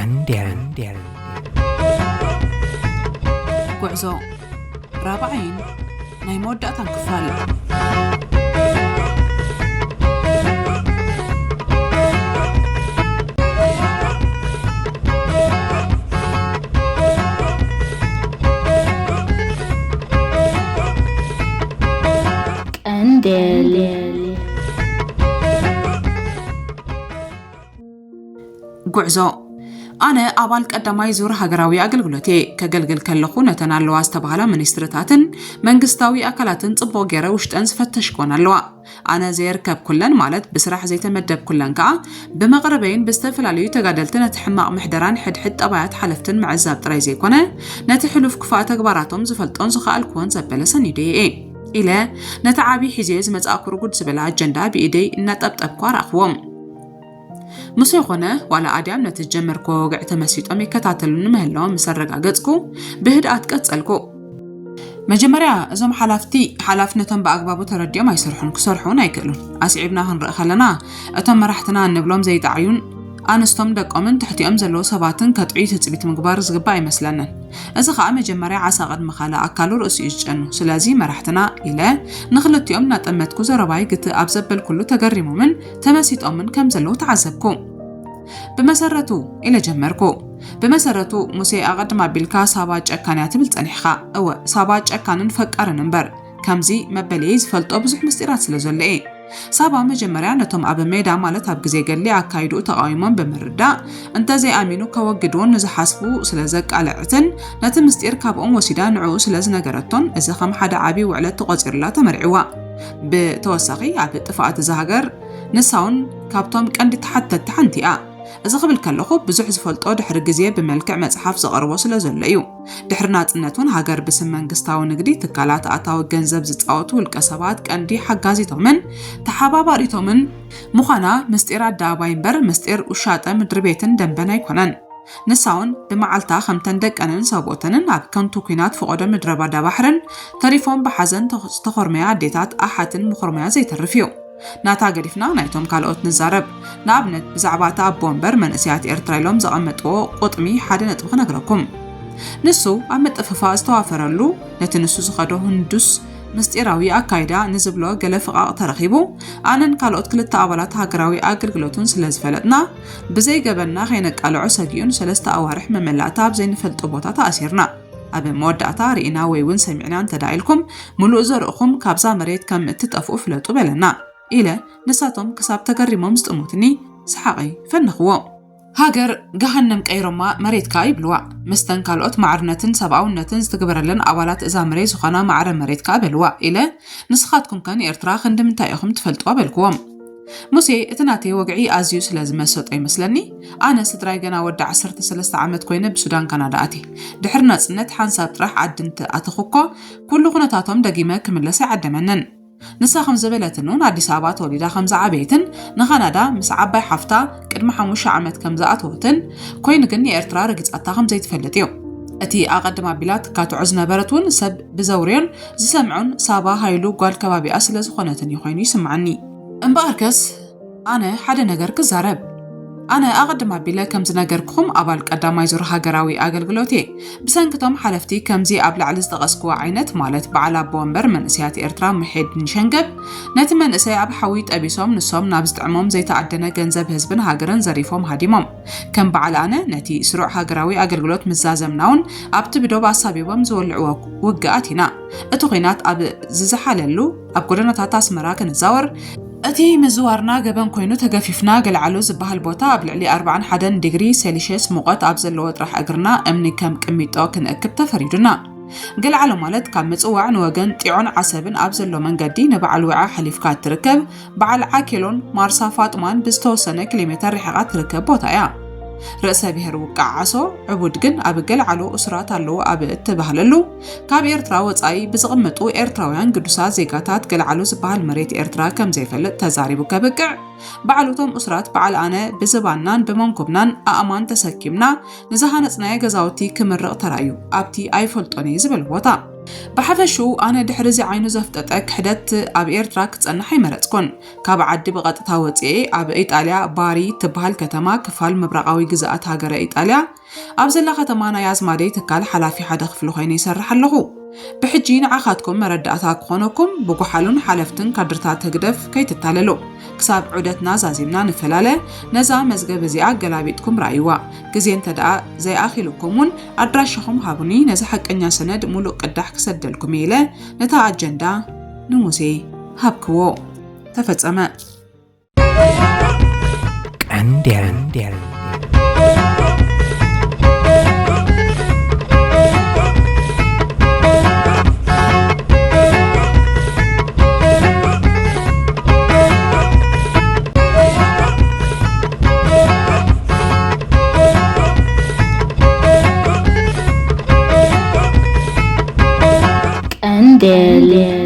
عندي ጉዕዞ ራብዓይን ናይ መወዳእታ ክፋል ቀንዴል ጉዕዞ ኣነ ኣባል ቀዳማይ ዙር ሃገራዊ ኣገልግሎቴ ከገልግል ከለኹ ነተን ኣለዋ ዝተባሃላ ሚኒስትርታትን መንግስታዊ ኣካላትን ጽቡቕ ገይረ ውሽጠን ዝፈተሽ ኮን ኣለዋ ኣነ ዘይርከብ ኩለን ማለት ብስራሕ ዘይተመደብ ኩለን ከዓ ብመቕረበይን ብዝተፈላለዩ ተጋደልቲ ነቲ ሕማቕ ምሕደራን ሕድሕድ ጠባያት ሓለፍትን ምዕዛብ ጥራይ ዘይኮነ ነቲ ሕሉፍ ክፋእ ተግባራቶም ዝፈልጦን ዝኽኣልክዎን ዘበለ ሰኒደ እየ ኢለ ነቲ ዓብዪ ሒዜ ዝመጻእኩ ርጉድ ዝበለ ኣጀንዳ ብኢደይ እናጠብጠብኳ ረኽቦም ሙሴ ኾነ ዋላ ኣድያም ነቲ ጀመርኮ ወግዕ ተመሲጦም ይከታተሉን ምህላዎም ምስ ኣረጋገጽኩ ብህድኣት ቀጸልኩ መጀመርያ እዞም ሓላፍነቶም ብኣግባቡ ተረዲኦም ኣይሰርሑን ክሰርሑን ኣይክእሉን ኣስዒብና ክንርኢ ከለና እቶም መራሕትና እንብሎም ዘይጣዕዩን ኣንስቶም ደቆምን ትሕቲኦም ዘለዎ ሰባትን ከጥዑ ትጽቢት ምግባር ዝግባእ ኣይመስለንን እዚ ከዓ መጀመርያ ዓሳ ቅድሚ ካለ ኣካሉ ርእሱ ይጭኑ ስለዚ መራሕትና ኢለ ንኽልቲኦም ናጠመትኩ ዘረባይ ግቲ ኣብ ዘበል ኩሉ ተገሪሞምን ተመሲጦምን ከም ዘለው ተዓዘብኩ ብመሰረቱ ኢለ ጀመርኩ ብመሰረቱ ሙሴ ኣቐድማ ቢልካ ሳባ ጨካንያ ትብል ጸኒሕኻ እወ ሳባ ጨካንን ፈቃርን እምበር ከምዚ መበለይ ዝፈልጦ ብዙሕ ምስጢራት ስለ ዘሎ እየ ሳባ መጀመርያ ነቶም ኣብ ሜዳ ማለት ኣብ ግዜ ገሊ ኣካይዱ ተቃዊሞም ብምርዳእ እንተዘይኣሚኑ ከወግድዎን ንዝሓስቡ ስለ ዘቃልዕትን ነቲ ምስጢር ካብኦም ወሲዳ ንዕኡ ስለ ዝነገረቶን እዚ ከም ሓደ ዓብዪ ውዕለት ተቆፂርላ ተመርዒዋ ብተወሳኺ ኣብ ጥፋኣት እዚ ሃገር ንሳውን ካብቶም ቀንዲ ተሓተቲ ሓንቲ እያ እዚ ክብል ከለኹ ብዙሕ ዝፈልጦ ድሕሪ ግዜ ብመልክዕ መጽሓፍ ዘቕርቦ ስለ ዘሎ እዩ ድሕሪ ናጽነቱን ሃገር ብስም መንግስታዊ ንግዲ ትካላት ኣታዊ ገንዘብ ዝፃወቱ ውልቀ ሰባት ቀንዲ ሓጋዚቶምን ተሓባባሪቶምን ምዃና ምስጢር ኣዳባይ እምበር ምስጢር ውሻጠ ምድሪ ቤትን ደንበን ኣይኮነን ንሳውን ብመዓልታ ከምተን ደቀንን ሰብኦተንን ኣብ ከንቱ ኩናት ፍቆዶ ምድረ ባዳ ባሕርን ተሪፎም ብሓዘን ዝተኾርመያ ኣዴታት ኣሓትን ምኹርመያ ዘይተርፍ እዩ ናታ ገዲፍና ናይቶም ካልኦት ንዛረብ ንኣብነት ብዛዕባ እታ ኣቦ እምበር መንእስያት ኤርትራ ኢሎም ዘቐመጥዎ ቁጥሚ ሓደ ነጥቢ ክነግረኩም ንሱ ኣብ ምጥፍፋእ ዝተዋፈረሉ ነቲ ንሱ ዝኸዶ ህንዱስ ምስጢራዊ ኣካይዳ ንዝብሎ ገለ ፍቓቕ ተረኺቡ ኣነን ካልኦት ክልተ ኣባላት ሃገራዊ ኣገልግሎቱን ስለ ዝፈለጥና ብዘይገበና ከይነቃልዖ ሰጊኡን 3 ኣዋርሕ መመላእታ ኣብ ዘይንፈልጦ ቦታ ተኣሲርና ኣብ መወዳእታ ርኢና ወይ እውን ሰሚዕና እንተዳኢልኩም ሙሉእ ዘርእኹም ካብዛ መሬት ከም እትጠፍኡ ፍለጡ በለና ኢለ ንሳቶም ክሳብ ተገሪሞም ዝጥሙትኒ ሰሓቐይ ፈነኽዎ ሃገር ገሃነም ቀይሮማ መሬትካ ይብልዋ መስተን ካልኦት ማዕርነትን ሰብኣውነትን ዝትግበረለን ኣባላት እዛ መሬት ዝኾና ማዕረ መሬትካ በልዋ ኢለ ንስኻትኩም ከን ኤርትራ ክንድምንታይ ኢኹም ትፈልጥዋ በልክዎም ሙሴ እቲ ናተይ ወግዒ ኣዝዩ ስለ ዝመሰጦ ይመስለኒ ኣነ ስድራይ ገና ወዲ 13 ዓመት ኮይነ ብሱዳን ካናዳ ኣቲ ድሕሪ ናጽነት ሓንሳብ ጥራሕ ዓድንቲ ኣተኹኳ ኩሉ ኩነታቶም ደጊመ ክምለስ ይዓደመነን ንሳኸም ዝበለትኑን ኣዲስ ኣበባ ተወሊዳ ከም ዝዓበየትን ንካናዳ ምስ ዓባይ ሓፍታ ቅድሚ 5 ዓመት ከም ዝኣተወትን ኮይኑ ግን የኤርትራ ረጊጻታ ከም ዘይትፈልጥ እዩ እቲ ኣቐድማ ቢላት ካትዑ ዝነበረትን ሰብ ብዘውርዮን ዝሰምዑን ሳባ ሃይሉ ጓል ከባቢኣ ስለ ዝኾነትን ኮይኑ ይስምዓኒ እምበኣርከስ ኣነ ሓደ ነገር ክዛረብ ኣነ ኣቐድማ ቢለ ከም ዝነገርኩኹም ኣባል ቀዳማይ ዙር ሃገራዊ ኣገልግሎት እየ ብሰንክቶም ሓለፍቲ ከምዚ ኣብ ላዕሊ ዝጠቐስክዎ ዓይነት ማለት በዓል ኣቦ እምበር መንእስያት ኤርትራ ምሕድ ንሸንገብ ነቲ መንእሰይ ኣብ ሓዊ ጠቢሶም ንሶም ናብ ዝጥዕሞም ዘይተዓደነ ገንዘብ ህዝብን ሃገርን ዘሪፎም ሃዲሞም ከም በዓል ኣነ ነቲ ስሩዕ ሃገራዊ ኣገልግሎት ምዛዘምናውን ኣብቲ ብዶብ ኣሳቢቦም ዝወልዕዎ ውግኣት ኢና እቲ ኩናት ኣብ ዝዝሓለሉ ኣብ ጎደናታት ኣስመራ ክንዛወር እቲ ምዝዋርና ገበን ኮይኑ ተገፊፍና ገልዓሉ ዝበሃል ቦታ ኣብ ልዕሊ 41 ዲግሪ ሴልሺየስ ሙቐት ኣብ ዘለዎ ጥራሕ እግርና እምኒ ከም ቅሚጦ ክንእክብ ተፈሪዱና ገልዓሉ ማለት ካብ ምጽዋዕ ንወገን ጢዖን ዓሰብን ኣብ ዘሎ መንገዲ ንበዓል ውዓ ሓሊፍካ ትርከብ በዓል ዓኬሎን ማርሳ ፋጥማን ብዝተወሰነ ኪሎሜትር ርሕቓ ትርከብ ቦታ እያ ርእሰ ብሔር ውቃዕ ዓሶ ዕቡድ ግን ኣብ ገልዓሉ እስራት ኣለዎ ኣብ እትባህለሉ ካብ ኤርትራ ወጻኢ ብዝቕመጡ ኤርትራውያን ቅዱሳት ዜጋታት ገልዓሉ ዝበሃል መሬት ኤርትራ ከም ዘይፈልጥ ተዛሪቡ ከበቅዕ በዓሉቶም እስራት በዓል ኣነ ብዝባናን ብመንኩብናን ኣእማን ተሰኪምና ንዝሃነጽናየ ገዛውቲ ክምርቕ ተራዩ ኣብቲ ኣይፈልጦኒ ዝብል ቦታ بحفشو أنا دحرزي عينو زفتتك حدت أب إيرتراك تصنحي مرتكن كاب عدي بغطتا وطئي أب إيطاليا باري تبهال كتما كفال مبرقاوي جزاءات هاجر إيطاليا أبزلا ختمانا يازمادي تكال حلافي حدا خفلو خيني يسرح اللغو بحجين عاخاتكم مردأتا كخونكم بقو حالون حالفتن كادرتات تقدف كي تتاللو كساب عودتنا زازيمنا نفلالة نزا مزقب زياء قلابيتكم رأيوا كزين تدعى زي آخلكمون أدراشهم هابوني نزا حق أنيا سند مولو قدح كسدلكم إيلة نتا أجندا نموسي هابكوو تفتسما كاندير Candela.